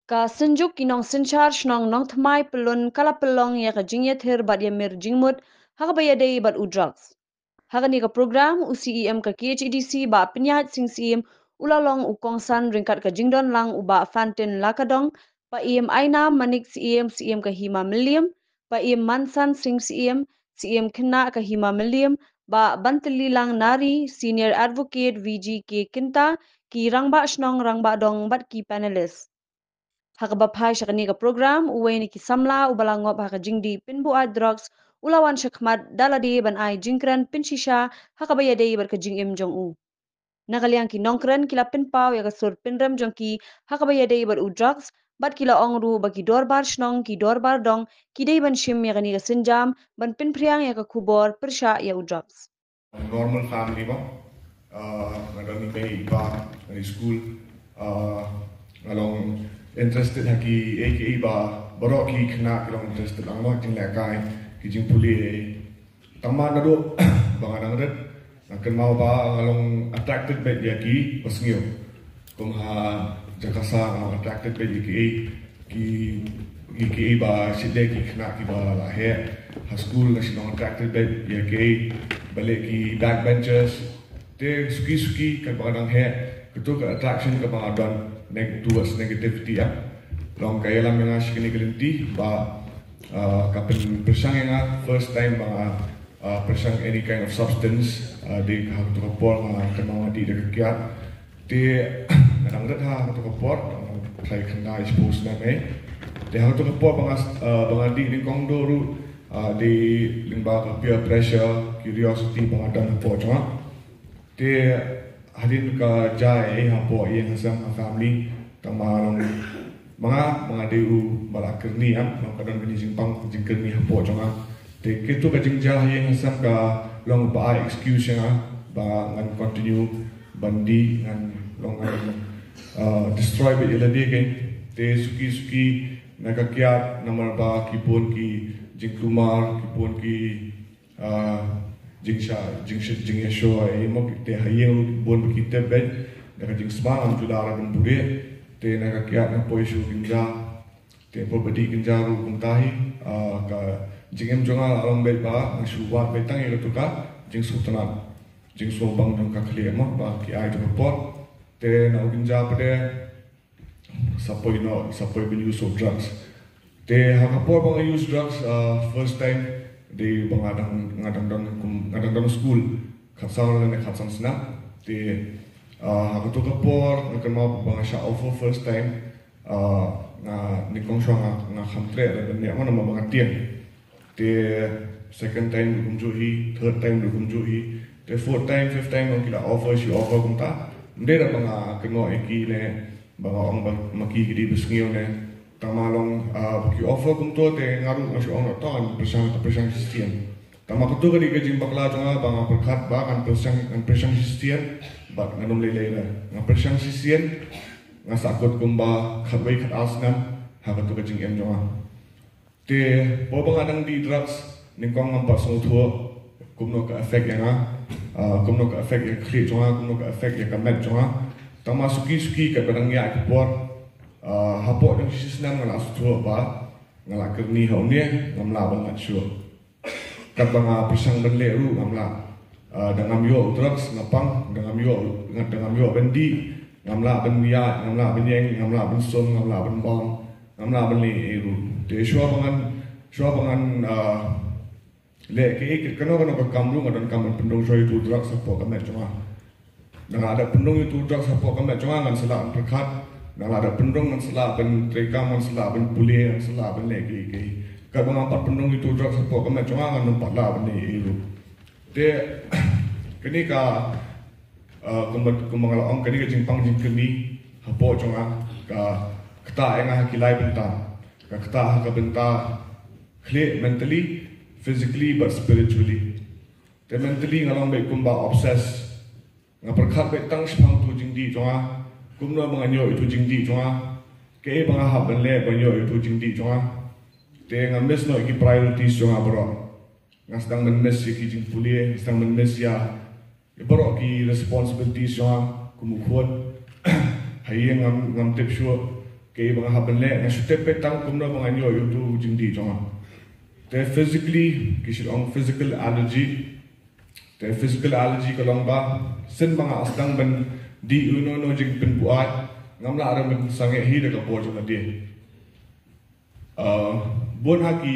Ka senjuk kinong senchar shnong nong thmai pelun kala pelong ya ka jingye ther bat ya mir jingmut haka bayadei bat u drugs. Haka ni ka program u CEM ka KHEDC ba penyat sing CEM ulalong u kongsan ringkat ka jingdon lang u ba fantin lakadong pa EM aina manik CEM ka hima milliam pa EM mansan sing CEM kena ka hima milliam ba banteli lang nari senior advocate VG ke kinta ki rangba shnong rangba dong bat ki panelist. Haka bapai syakani ka program uwe ni kisamla ubalangop haka jingdi pinbu drugs ulawan syakmat daladi ban ai jingkran pinshisha haka bayade bar ka jing im jong u. Nakaliang ki nongkran kila pinpau ya kasur pinram jong ki haka bayade bar u drugs bat kila ongru bagi dorbar shnong ki dorbar dong ki day ban shim ya kani ka sinjam ban pinpriang ya ka kubor persha ya u drugs. Normal family ba ngadani kay iba ng school along interested haki aka ba borok ki kena kilong interested ang mo ting lekay ki jing puli tama na do banga nang red akan mau ba along attracted by yaki pasngyo kum ha jakasa ang attracted by yaki ki ba sile ki kena ki ba la he ha school na sinong attracted by yaki balik ki backbenchers te suki kan ba nang he ketuk attraction ka ba don towards negativity ya long kaya lang nga sikini kelinti ba kapin persang nga first time ba persang any kind of substance di hak to report nga kanang di dekat ti nang ret ha to report try kena expose na me di hak to report ba di ni kong doru di limba ka peer pressure curiosity ba dan report nga ti hadin ka jai hapo yang hasam family tamarang mga deu balakerni am kadang kini jingpang jingkerni hapo jonga te ketu ka jingja yang hasam ka long ba excuse nga ba ngan continue bandi ngan long destroy be iladi again te suki nagakyat namar ba kipon ki jingkumar kipon ki jing show ay mo te hayeng bon kita bed daga jing smalam tudara dan bude te naga kya na poishu ginja te po bedi ginja ru kumtahi ka jingem jonga alam bed ba shuwa betang ilo tuka jing sultana jing sobang dong ka khli mo ba ki ai to pot te na ginja pade sapoi bin use of drugs te hakapo bang use drugs first time di ngadang dan school katsang na katsang sna di aku tu kapor akan mau bang sha offer first time na nikong sha na khamtre dan ni mana bang tiang di second time kumjuhi third time kumjuhi di fourth time fifth time kila offer si offer kumta ndera bang kengo iki ne bang ong bang maki gidi besngio ne tamalong ki offer kumto te ngaru ngasih ong ton persang sistem tama kutu kadi kajing bakla jonga bang perkhat ba kan persang sistem ba nganum lele na persang sistem ngasakut kumba khatbai khat asnam ha kutu kajing em jonga te bo bang adang di drugs ningkong ngamba song thuo kumno ka effect yang kumno ka effect yang kli jonga kumno ka effect yang kamet jonga tama suki ka barang ya kepor hapo yang sistem ngala sutu ba ngala kerni haunia ngamla bangat sure kabanga pisang benleru ngamla dengan yo drugs ngapang dengan yo bendi ngamla benya ngamla benyeng ngamla benson ngamla benbong ngamla benle eru de shua bangan le ke kano ka kamru ngadan kamar pendong shoy tu drugs hapo kamet cuma dengan ada pendong itu drugs hapo kamet cuma ngan sela perkat nang ada pendong ngan sela ben trekam ngan sela ben pulih ngan sela ben legi ka bang empat pendong itu drugs hapo ka ma chunga ngan empat la ben ilu te kini ka kumangala ong kini ka jingpang jingkeni hapo chunga ka kata enga kilai benta ka kata ka benta khle mentally physically but spiritually te mentally ngalong be kumba obsess ngaperkhat be tang spang tu jingdi chunga kumno mga nyo itu jingdi chunga ke mga haban le banyo itu jingdi chunga te nga miss no iki priorities chunga bro nga sedang men-miss iki jing pulie sedang men-miss ya bro ki responsibilities chunga kumukhot hayeng ngam tip sure kay mga habanle na sute petang kumno mga nyo yutu jindi jonga te physically kisilong physical allergy kalong ba sen mga asdang ban di uno no jing penbuat ngamla aram ben sange hi de kapor jona de bon ha ki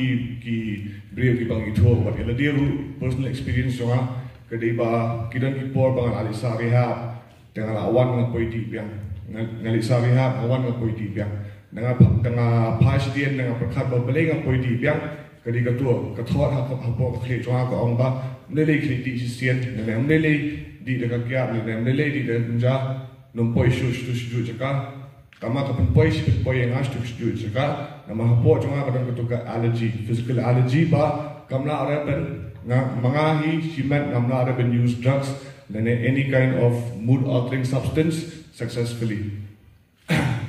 brio ki bang ito wat ela dia ru personal experience jonga kadai ba kidan ki por bang ali sari ha dengan awan ng poiti biang ngali sari ha awan ng poiti biang dengan pasien dengan perkat ba beleng ng poiti biang kadai ka tu ka thot ha ka po ka khle jonga ka ong ba nele khle ti sien nele di de ka kya nele di de ja num poi shu jaka kama ka poi yang as tu jaka nama hapo jonga kadang ka allergy physical allergy ba kamla araban nga mga hi siman kamla araban use drugs than any kind of mood altering substance successfully.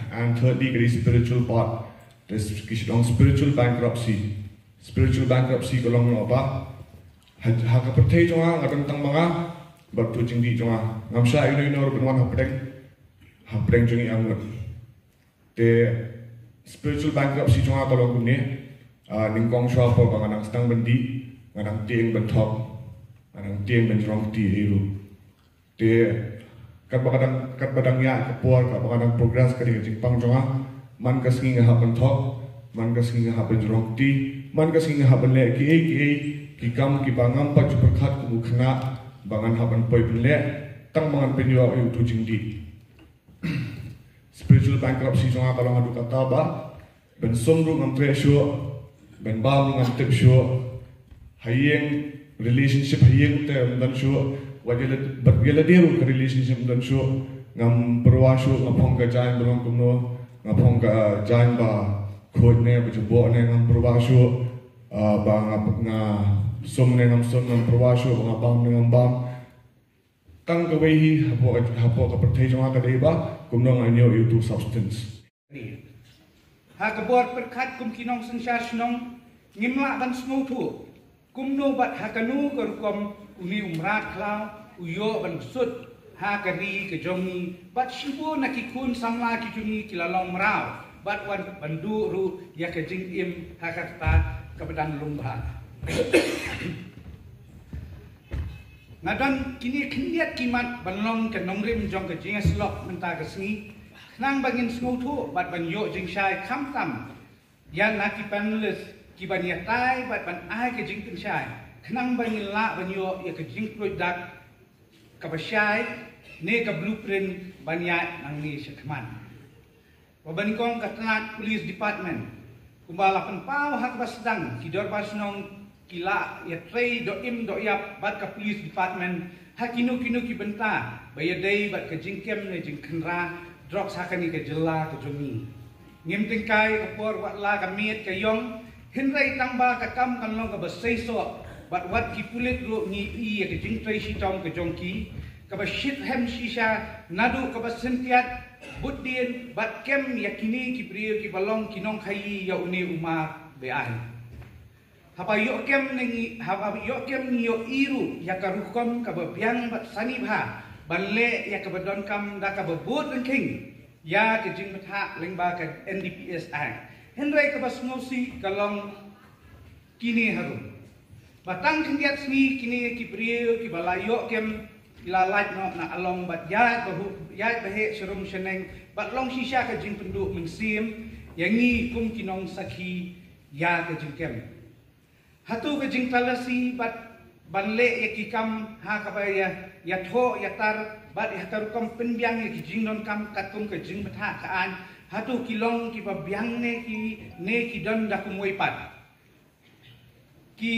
And thirdly, the spiritual part. There's spiritual bankruptcy. Spiritual bankruptcy kalong no ba? Hakapertay jonga ngadang tang mga batu jingdi jonga ngamsa ino benwan hapdeng jongi angut. The spiritual bankruptcy jonga kalong kumne ningkong shwa po banganang stang bandi ngadang tieng bentok ngadang tieng benjrong ti hiru. De kat badang ya kapor ka badang progress ka di pang jonga man ka singa hapan thok man ka singa hapan jrong ti man ka singa hapan le ki kam ki bangam pa perkhat ku khna bangan hapan poi le tang mangan penyo yu tu jingdi spiritual bankruptcy jonga kalong adu kata ba ben somru ngam tre shu ben ba ngam tep shu hayeng relationship hayeng te dan shu wajala deru ka relationship dan shu ngam perwashu ngapong ka jain belong kumno ngapong ka jain ba khod ne ba bo ne ngam perwashu ba nga som ne ngam perwashu nga bang ne ngam bang tang ka wehi hapo ka perthai jonga ka dei ba kumno nganyo yu tu substance ha ka bor perkhat kum kinong sangsar snong ngimla ban smu thu kumno bat hakanu karukom uni umrat klau uyo ban sut ha kari ke jongi bat shibo nakikun samla ki jungi kilalong mrau bat wan bandu ru ya ke jing im ha kata kabadang lumba ngadan kini kiniat kimat banlong ke nongrim jong ke jinga slok menta ke singi nang bangin smu thu bat ban yo jing shai kham tam yan naki panelis ki ban ya tai bat ban ai ke jing tin shai nang bangin la ban yo ya ke jing product kabashai ne ka blueprint banyak nang ni sekman wabanikong katnat police department kumbala penpau hak basdang kidor basnong kila ya trade do im do yap bat ka police department hakinu kinu ki benta bayadai bat ka jingkem ne jingkenra drugs hakani ka jela ka jomi ngim tingkai ka por wat la ka miet ka yong hinrai tangba ka kam kan long ka basaiso bat wat ki pulit ro ni i ka jing trai shi tong ka jongki ka ba shit hem shisha nadu ka ba sentiat buddin bat kem yakini ki priyo ki balong kinong khai ya uni umar beai hapa yo kem ni yo iru ya ka rukom ka ba biang bat sanibha banle ya ka ba don kam da ka ba bot king ya ka jing matha lengba ka NDPS act henrai ka ba smosi kalong kini harum batang kendiat sni kini ki priyo ki balayo kem ilalat no na along bat ya bahe serum seneng bat long shisha ka jing pendu mengsim yangi kum kinong sakhi ya ka jing kem hatu ka jing talasi bat banle ya ki kam ha ka ba ya tho ya tar bat ya tar kam penbiang ya ki jing non kam katum ka jing batha ka an hatu kilong ki ba biang ne ki don da kumoi pat ki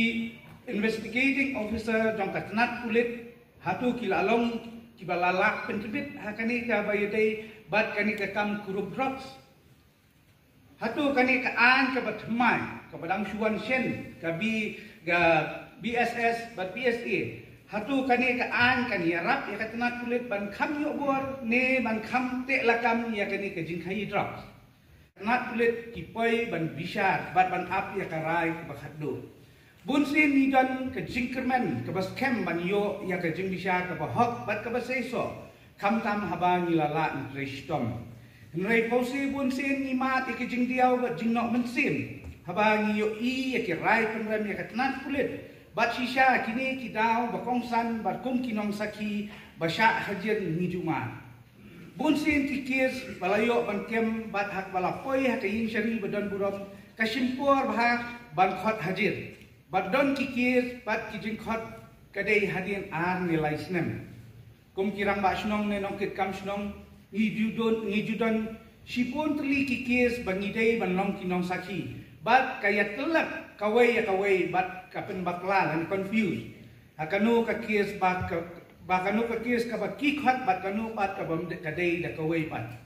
investigating officer jong katnat pulit hatu kilalong kibalalak pentibit hakani ka bayadai bat kani ka kam kurup drugs hatu kani ka an ka batmai ka badang shuan shen ka BSS bat PSA hatu kani ka an kani rap ya katnat pulit ban kham yo bor ne ban kham te lakam ya kani ka jingkhai drugs katnat pulit kipoi ban bishar bat ban ap ya karai ka bakhaddo bunsin ni don ke jingkerman ke bas kem ban yo ya ke jing bisa ke bahok bat ke bas eso kam tam haba ni lala ni restom Nrai pausi bun sin imat ikijing diau bat jing nok mensim. Habangi yo I rai penrem ya katnat kulit. Bat shisha kini kidau bakongsan bat kum kinong saki basya hajir ni juma. Bun sin tikis balayo ban kem bat hak balapoi hak yin syari badan buram kasimpur bahak ban khot hajir. Bat don tikis bat kijing khot kadai hadian ar nilai snem. Kum kirang ba snong ne nong kit kam snong ngijudon sipun teli kikis bangidai banlong kinong saki. Bat kaya telak kawai bat kapen bakla dan confused. Hakanu kakis bakanu kakis kabaki khat bat kanu bat kabam kadai da kawai bat.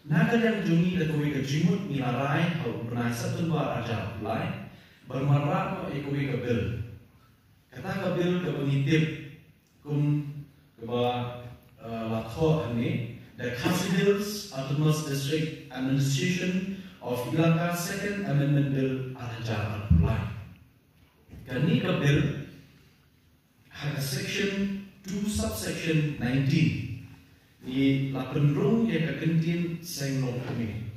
Nagalang jumi da kawai ka jimut ni larai au penasa tunwa aja lai bermarah mo ikawai ka bil. Kata ka bil ka pengitip kum keba lakho ani the Council's Autonomous District Administration of Sri Lanka Second Amendment Bill Araja apply. Kani ka bill had section 2 subsection 19 di lapenrung yang kekentin seng long kami.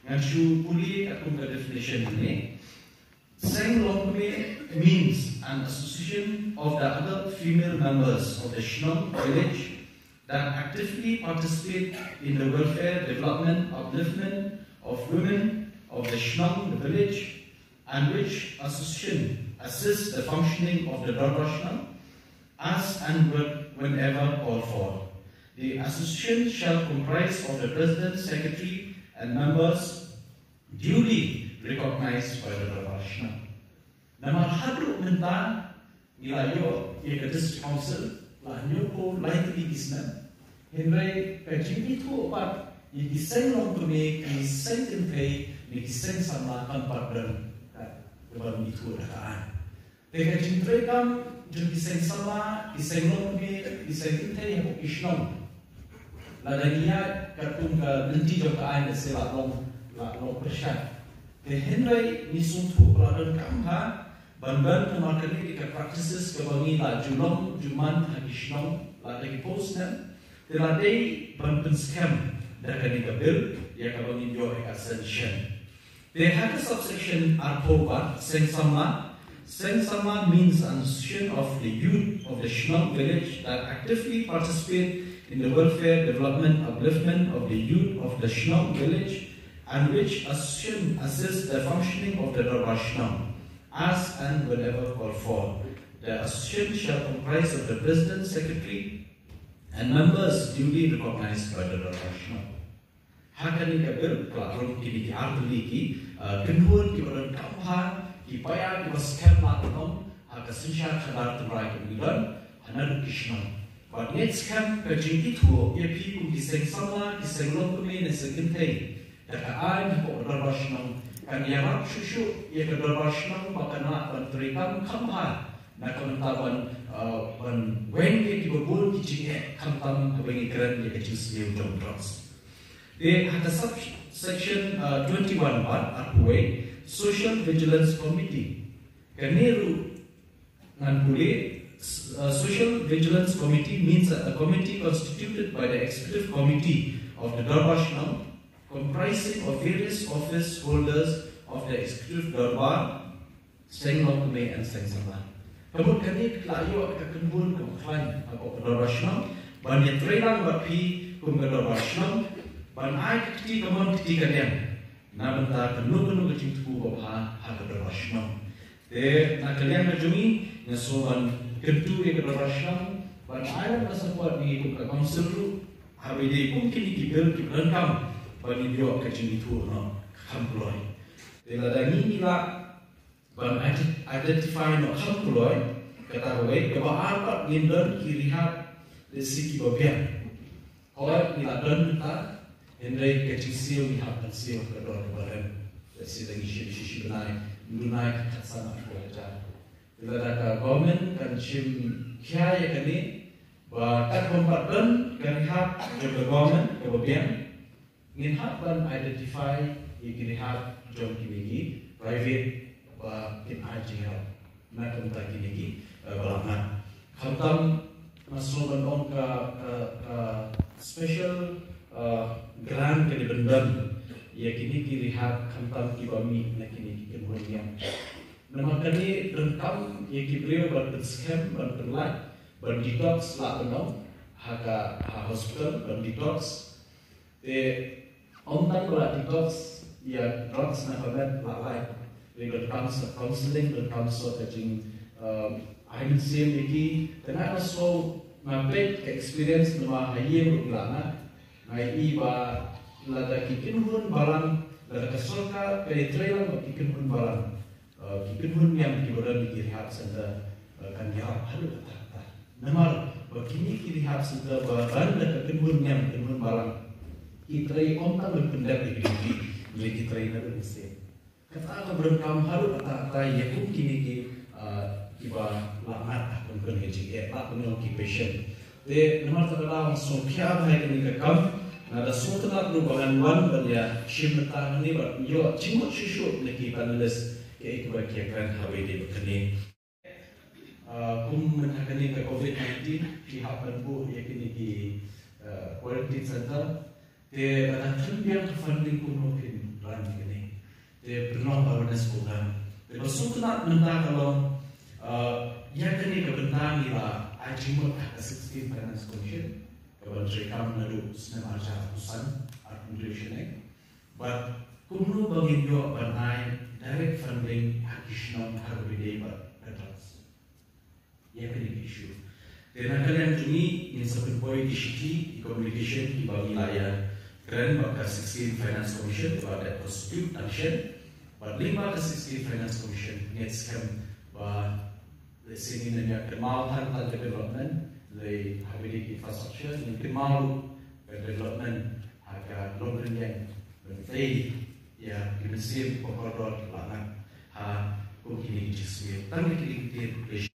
Ngacu puli akum ka definition ini. Seng long kami means an association of the adult female members of the Shnong village that actively participate in the welfare, development, upliftment of women of the Shnong village, and which association assists the functioning of the Darbar Shnong as and whenever called for. The association shall comprise of the president, secretary, and members duly recognized by the Darbar Shnong. Nama hadru mentah nilayo ia ke district council lah nyoko lightly isnan. Henry kajing itu apa? Ia desain long kami, desain tempe, desain sama tempat dan kebaru itu adakan. Kajing terekam, jadi desain sama, desain long kami, desain tempe yang isnon. Ladanya katung ke nanti jokaan selat long persian. Henry nisuntu peladan kamha, ban pemakaian ke practices kebangi la julong juman hagishnong la lagi postnan. Teladai bantuan scam dari bil yang kabangi jo ascension. They have a subsection R4 Sengsama. Sengsama means an association of the youth of the Shnong village that actively participate in the welfare, development, upliftment of the youth of the Shnong village, and which association assists the functioning of the Darbar Shnong as and whenever called for. The association shall comprise of the president, secretary, and members duly recognized by the Darbar Shnong. Hakani kabil kelaron kini ki artuli ki kenhuan ki badan kamha ki paya ki baskem lakom hakasinsha khadar trai ki bidan hanar kishnong. But net scam ka jingi thuo ye pi ku ki seng samla ki seng lom ku me ne segin thei da ka ai ko Darbar Shnong kan yarak shushu ye ka Darbar Shnong bakana ban trikam kamha na kamantaban ban when ye ki babul ki jinge kamtam kabangi kran ye ka jus ye jom drugs. They had a subsection 21 Arpue Social Vigilance Committee. Kaneru Nanpule Social Vigilance Committee means a committee constituted by the executive committee of the Darbar Shnong, comprising of various office holders of the executive Darbar, Seng Lokme and Seng Saman. Kamu kani klayo kakenbun kumklain ako Darbar Shnong, banyak trailang bapi kum Darbar Shnong. Ban ai kiti kamon kiti kalian na benta kenu kecing tuku babha ha ke Darbar Shnong. Na kalian majumi na so ban kentu ke Darbar Shnong ban ai na support ni ku ka council ru habe de kum kini ki bel ki kam ban ni dio kecing itu no kamploi. La dani ni la ban identify no kamploi kata baik ke ba apa ngindon kirihat resiki babian. Kalau ni la don kita Henry kecil siu ni hapan siu kedor kemarin. Jadi lagi sih benai sama kerja. Bila ada government kan sim kia ya kini, bahkan kompeten kan hak juga government kemudian ingin hapan identify ingin hak jom kini private kin aja nak kontak kini balangan. Khatam masuk bandong ke special gran ke bendan ya kini kirihat kantam kibami na kini kemudian nama kini rengkam ya kibrio berskam berlai berdetox lah benong haka hospital berdetox ontan berat detox ya drugs na pamet lalai berkams counseling berkams kajing IMCM iki tengah so ngampet ke experience nama hayem ulana ngai iba lada kikin hun balang lada kesolka penetrela kikin hun balang kikin hun yang kibodan dikirihat senda kan ya halu kata namar begini kirihat senda baran lada kikin hun yang kikin hun balang kitrai onta berpendak di diri beli kitrai na berisi kata ka berengkam halu kata ya kum kini ki iba langat bukan haji tak penuh occupation de namar terdalam songkya hai kini kakam nada suatu perubahan wan berya shimta ni ber yo cimut susu lagi panelis ke ikut bagian hawe di bekeni kum menakani ke COVID-19 pihak penbu yakini di quarantine center de akan yang funding kuno pin ran ini de penuh awareness program de suatu mentah kalau yang kini kebentang ila ajimut ke 16 Finance Commission kepada rekam nadu senam arca usan administration but kumnu bangin yo banai direct funding hakishnom harbide petals yang kini isu dan kalian ini yang sebut boy di shiki communication di bagi layar keren bakal 16 Finance Commission kepada prosecution action but 5 ke 16 Finance Commission net scam bah sini nanya kemal tanpa development le hability infrastructure ni kemal development agak longren yang berfei ya dimensi pokok dot langan ha kini disini tanpa kini